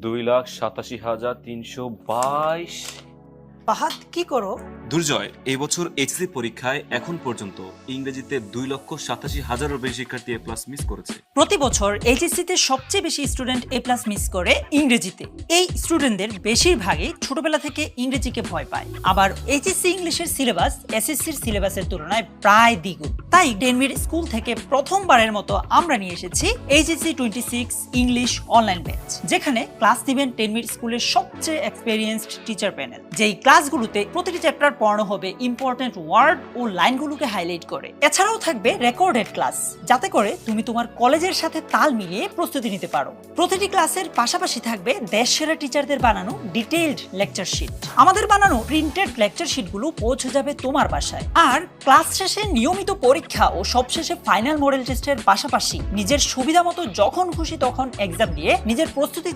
2,87,322। ফাহাদ কি করো? দুর্জয়, এই বছর এইচএসসি পরীক্ষায় এখন পর্যন্ত ইংরেজিতে 2,87,000-এর বেশি শিক্ষার্থী এ প্লাস মিস করেছে। প্রতি বছর এইচএসসিতে সবচেয়ে বেশি স্টুডেন্ট এ প্লাস মিস করে ইংরেজিতে। এই স্টুডেন্টদের বেশিরভাগই ছোটবেলা থেকে ইংরেজিকে ভয় পায়। আবার এইচএসসি ইংলিশের সিলেবাস এসএসসির সিলেবাসের তুলনায় প্রায় দ্বিগুণ। তাই টেনমির স্কুল থেকে প্রথমবারের মতো আমরা নিয়ে এসেছি এইচএসসি 26 ইংলিশ অনলাইন ব্যাচ, যেখানে ক্লাস দিবেন টেনমির স্কুলের সবচেয়ে এক্সপেরিয়েন্সড টিচার প্যানেল। যেই ক্লাসগুলোতে প্রতিটি চ্যাপ্টার পড়ানো হবে ইম্পর্টেন্ট ওয়ার্ড ও লাইনগুলোকে হাইলাইট করে। এছাড়াও থাকবে রেকর্ডেড ক্লাস, যাতে করে তুমি তোমার কলেজের সাথে তাল মিলিয়ে প্রস্তুতি নিতে পারো। প্রতিটি ক্লাসের পাশাপাশি থাকবে দেশসেরা টিচারদের বানানো ডিটেইলড লেকচার শিট। আমাদের বানানো প্রিন্টেড লেকচার শিটগুলো পৌঁছে যাবে তোমার বাসায়। আর ক্লাস শেষে নিয়মিত পরীক্ষা ও সবশেষে ফাইনাল মডেল টেস্টের পাশাপাশি নিজের সুবিধা মতো যখন খুশি তখন এক্সাম দিয়ে নিজের প্রস্তুতি